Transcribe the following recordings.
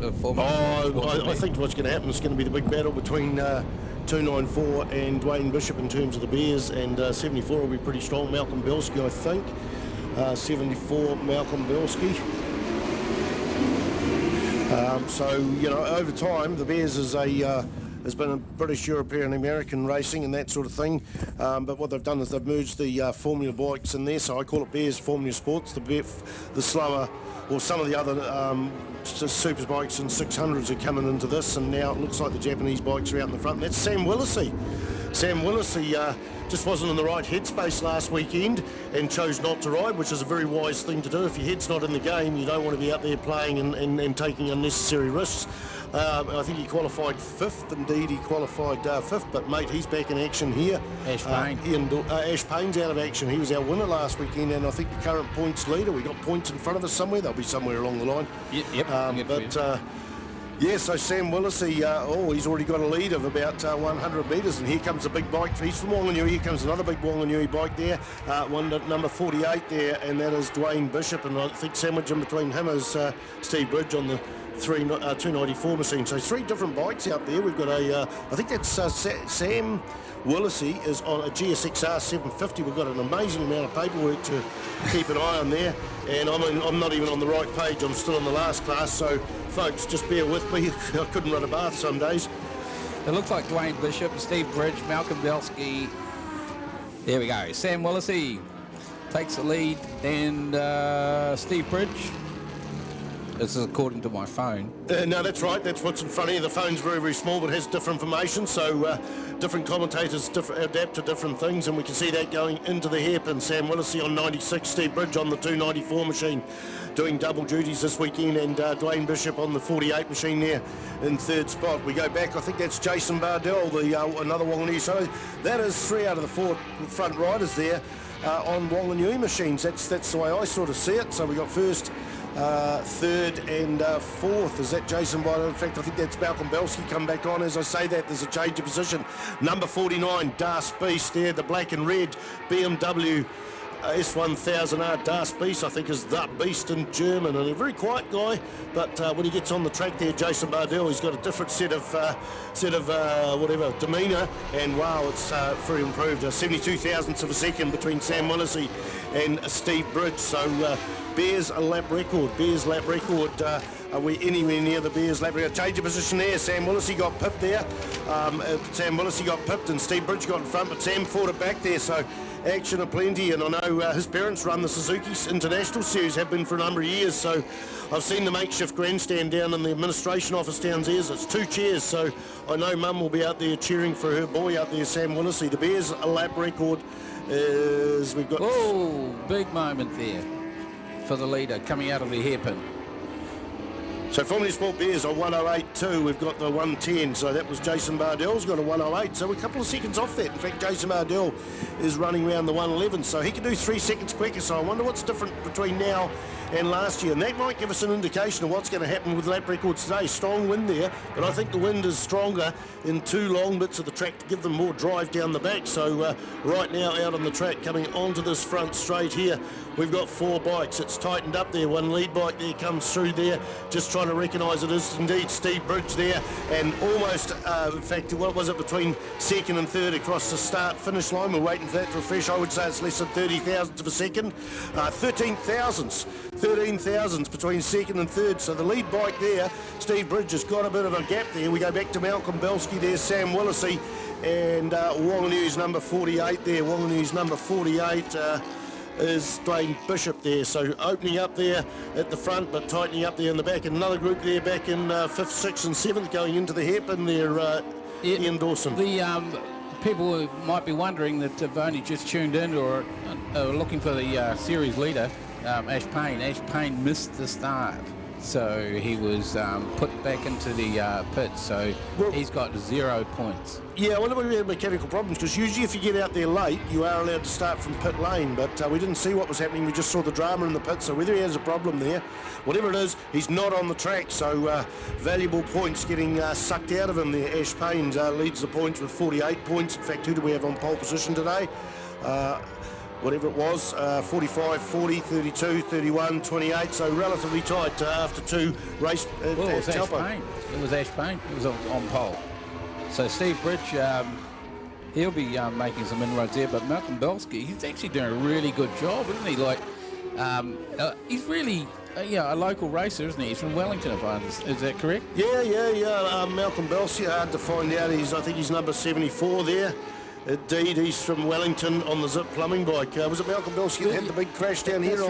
I think what's going to happen is going to be the big battle between 294 and Dwayne Bishop in terms of the Bears, and 74 will be pretty strong. Malcolm Belsky, I think. 74, Malcolm Belsky. So, you know, over time, the Bears is has been a British, European, American racing and that sort of thing. But what they've done is they've merged the Formula bikes in there, so I call it Bears Formula Sports. The slower, or some of the other super bikes and 600s are coming into this, and now it looks like the Japanese bikes are out in the front. And that's Sam Willesee. Sam Willesee just wasn't in the right headspace last weekend and chose not to ride, which is a very wise thing to do. If your head's not in the game, you don't want to be out there playing and taking unnecessary risks. I think he qualified 5th, indeed he qualified 5th, but mate, he's back in action here. Ash Payne. Ash Payne's out of action. He was our winner last weekend, and I think the current points leader, we got points in front of us somewhere, they'll be somewhere along the line. Yep. Yeah, so Sam Willesee, he's already got a lead of about 100 metres, and here comes a big bike. He's from Wanganui. Here comes another big Wanganui bike there, number 48 there, and that is Dwayne Bishop, and I think sandwiched in between him is Steve Bridge on the 294 machine. So 3 different bikes out there. We've got I think that's Sam Willesee is on a GSXR 750. We've got an amazing amount of paperwork to keep an eye on there, and I'm not even on the right page. I'm still in the last class, so folks, just bear with me. I couldn't run a bath some days. It looks like Dwayne Bishop, Steve Bridge, Malcolm Belsky. There we go. Sam Willesee takes the lead, and Steve Bridge. This is according to my phone. No, that's right. That's what's in front of you. The phone's very, very small, but has different information. So different commentators adapt to different things, and we can see that going into the hairpin. Sam Willesee on 96, Steve Bridge on the 294 machine, doing double duties this weekend, and Dwayne Bishop on the 48 machine there in 3rd spot. We go back. I think that's Jason Bardell, another Wanganui. So that is 3 out of the 4 front riders there on Wanganui machines. That's the way I sort of see it. So we got 1st, 3rd and 4th. Is that Jason Bardell? In fact, I think that's Malcolm Belsky come back on. As I say that, there's a change of position. Number 49, Das Beast there, the black and red BMW S1000R Das Beast, I think is the Beast in German, and a very quiet guy, but when he gets on the track there, Jason Bardell, he's got a different set of demeanour, and wow, it's very improved. 72 thousandths of a second between Sam Willesee and Steve Bridge. So Bears a lap record. Are we anywhere near the Bears lap record? Change of position there. Sam Willesee got pipped there. Sam Willesee got pipped and Steve Bridge got in front, but Sam fought it back there. So action aplenty, and I know his parents run the Suzuki International Series, have been for a number of years, so I've seen the makeshift grandstand down in the administration office downstairs. It's 2 chairs, so I know Mum will be out there cheering for her boy out there, Sam Willesee. The Bears a lap record is, we've got... Oh, big moment there for the leader coming out of the hairpin. So Formula Sport Bears on 108.2, we've got the 110, so that was Jason Bardell's got a 108, so we're a couple of seconds off that. In fact, Jason Bardell is running around the 111, so he can do 3 seconds quicker, so I wonder what's different between now and last year, and that might give us an indication of what's going to happen with lap records today. Strong wind there, but I think the wind is stronger in 2 long bits of the track to give them more drive down the back. So right now out on the track, coming onto this front straight here, we've got 4 bikes. It's tightened up there. One lead bike there comes through there, just trying to recognise it is indeed Steve Bridge there, and almost, in fact, what was it, between 2nd and 3rd across the start-finish line. We're waiting for that to refresh. I would say it's less than 30 thousandths of a second. 13 thousandths between 2nd and 3rd. So the lead bike there, Steve Bridge, has got a bit of a gap there. We go back to Malcolm Belsky there, Sam Willesee, and Wanganui's number 48 there. Wanganui's number 48 is Dwayne Bishop there. So opening up there at the front, but tightening up there in the back. And another group there back in 5th, 6th and 7th going into the hairpin there, Ian Dawson. The people might be wondering that have only just tuned in or are looking for the series leader, Ash Payne. Ash Payne missed the start, so he was put back into the pit, so he's got 0 points. Yeah, I wonder if we had mechanical problems, because usually if you get out there late, you are allowed to start from pit lane, but we didn't see what was happening. We just saw the drama in the pit, so whether he has a problem there, whatever it is, he's not on the track, so valuable points getting sucked out of him there. Ash Payne leads the points with 48 points. In fact, who do we have on pole position today? whatever it was, 45, 40, 32, 31, 28, so relatively tight after 2 race at Well, it was Ash Taupo. Payne. It was Ash Payne. It was on pole. So Steve Bridge, he'll be making some inroads there, but Malcolm Belsky, he's actually doing a really good job, isn't he? Like, he's really a local racer, isn't he? He's from Wellington, if I understand. Is that correct? Yeah. Malcolm Belsky, hard to find out. I think he's number 74 there. Indeed, he's from Wellington on the Zip plumbing bike. Was it Malcolm Belsky that had the big crash down here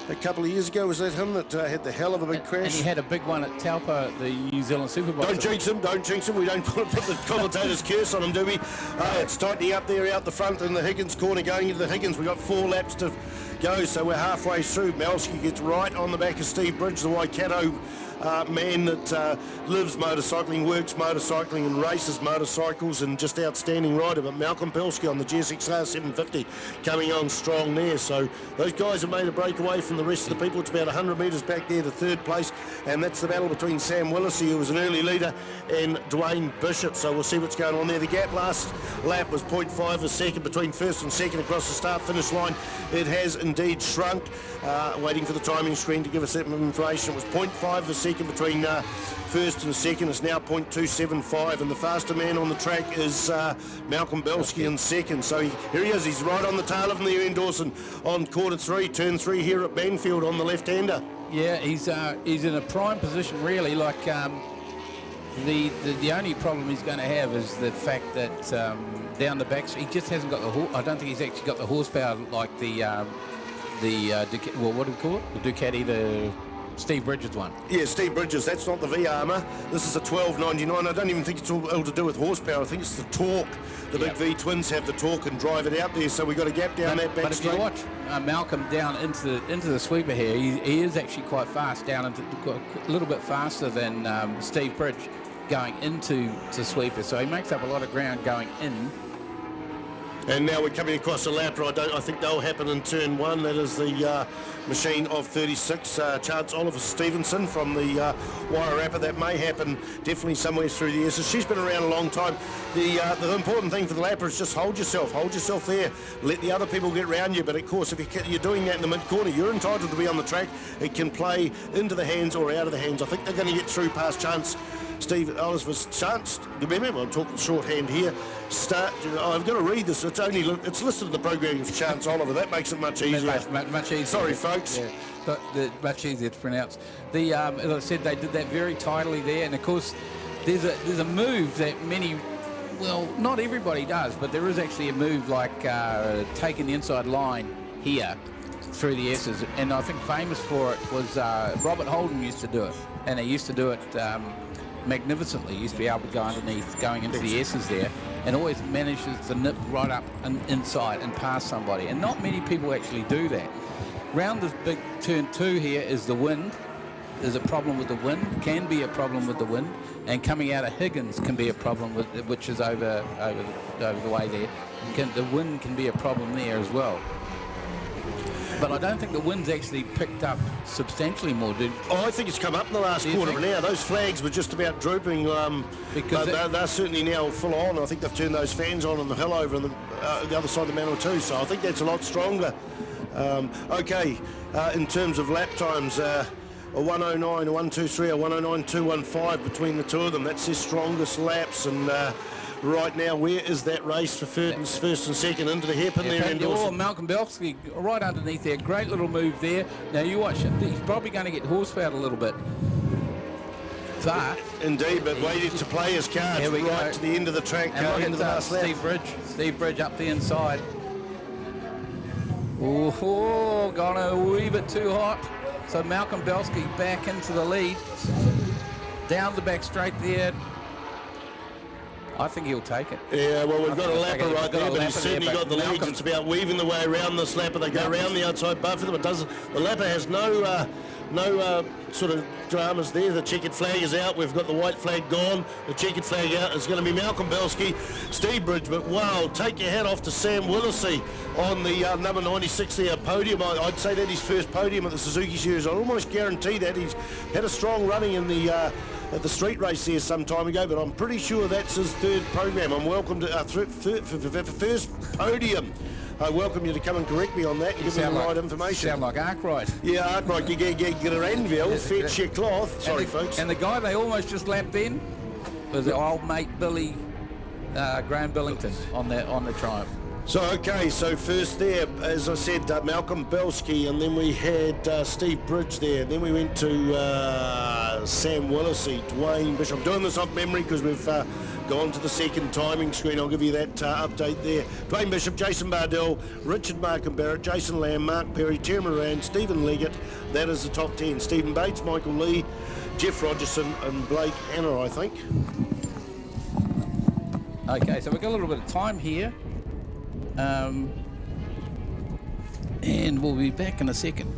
a couple of years ago? Was that him that had the hell of a big crash? And he had a big one at Taupo at the New Zealand Superbike. Don't jinx him. We don't put the commentator's curse on him, do we? It's tightening up there out the front in the Higgins corner going into the Higgins. We've got 4 laps to go, so we're halfway through. Belsky gets right on the back of Steve Bridge, the Waikato man that lives motorcycling, works motorcycling and races motorcycles, and just outstanding rider. But Malcolm Belsky on the GSXR 750 coming on strong there. So those guys have made a breakaway from the rest of the people. It's about 100 metres back there to 3rd place, and that's the battle between Sam Willesee, who was an early leader, and Dwayne Bishop. So we'll see what's going on there. The gap last lap was 0.5 a second between 1st and 2nd across the start-finish line. It has indeed shrunk. Waiting for the timing screen to give us that information. It was 0.5 a second between 1st and 2nd. It's now 0.275, and the faster man on the track is Malcolm Belsky in 2nd. So here he is. He's right on the tail of him there in Dawson on quarter 3, turn 3 here at Manfeild on the left-hander. Yeah, he's in a prime position really. Like the only problem he's going to have is the fact that down the back he just hasn't got the. I don't think he's actually got the horsepower like the what do we call it? The Ducati, the Steve Bridges one. Yeah, Steve Bridges. That's not the V-Armour. This is a 1299. I don't even think it's all to do with horsepower. I think it's the torque. The big V-twins have the torque and drive it out there. So we've got a gap down that back But if you watch Malcolm down into the sweeper here, he is actually quite fast down into a little bit faster than Steve Bridge going into sweeper. So he makes up a lot of ground going in. And now we're coming across a lap. I think they'll happen in turn 1. That is the machine of 36, Chance Oliver Stevenson from the Wairarapa. That may happen definitely somewhere through the years. So she's been around a long time. The important thing for the lapper is just hold yourself there. Let the other people get round you. But of course, if you're doing that in the mid-corner, you're entitled to be on the track. It can play into the hands or out of the hands. I think they're going to get through past Chance. Steve Oliver's Chance, remember I'm talking shorthand here. I've got to read this. It's listed in the program as Chance Oliver. That makes it much easier. Much easier. Sorry, folks. Yeah, but much easier to pronounce. As I said, they did that very tidily there, and of course, there's a move that not everybody does, but there is actually a move like taking the inside line here through the S's, and I think famous for it was Robert Holden used to do it, and he used to do it magnificently. He used to be able to go underneath, going into the S's there, and always manages to nip right up and inside and past somebody, and not many people actually do that. Round this big turn 2 here is the wind. There's a problem with the wind, can be a problem with the wind, and coming out of Higgins can be a problem with, which is over the way there. The wind can be a problem there as well. But I don't think the wind's actually picked up substantially more, dude. Oh, I think it's come up in the last quarter of an hour. Those flags were just about drooping. Because they're certainly now full on. I think they've turned those fans on the hill over on the other side of the Manor too. So I think that's a lot stronger. In terms of lap times, a 109, a 123, a 109, 215 between the two of them. That's their strongest laps. And right now, where is that race for first and second into the hairpin there in Dawson? Malcolm Belsky right underneath there. Great little move there. Now you watch it. He's probably going to get horsepower a little bit. But indeed, but waiting to play his cards right to the end of the track. And look at Steve Bridge up the inside. Oh, gone a wee bit too hot. So Malcolm Belsky back into the lead. Down the back straight there. I think he'll take it. Yeah, well, we've got a lapper right there, but he's certainly got the lead. It's about weaving the way around this lapper. They go around the outside both of them. The lapper has no sort of dramas there. The checkered flag is out. We've got the white flag gone. The checkered flag out. It's going to be Malcolm Belsky, Steve Bridge. But wow, take your hat off to Sam Willesee on the number 96 there podium. I'd say that his first podium at the Suzuki Series. I almost guarantee that. He's had a strong running in the at the street race there some time ago, but I'm pretty sure that's his third program. I'm welcome to first podium I welcome you to come and correct me on that and give me the right information. Sound like Arkwright. Yeah, Arkwright, you get a Anvil, fetch your cloth. Sorry, folks. And the guy they almost just lapped in was the old mate Billy Graham Billington on the Triumph. So, okay, so first there, as I said, Malcolm Belsky, and then we had Steve Bridge there. Then we went to Sam Willisey, Dwayne Bishop. I'm doing this off memory because we've gone to the second timing screen. I'll give you that update there. Dwayne Bishop, Jason Bardell, Richard Markham Barrett, Jason Lamb, Mark Perry, Terry Moran, Stephen Leggett. That is the top 10. Stephen Bates, Michael Lee, Jeff Rogerson, and Blake Anna, I think. Okay, so we've got a little bit of time here. And we'll be back in a second.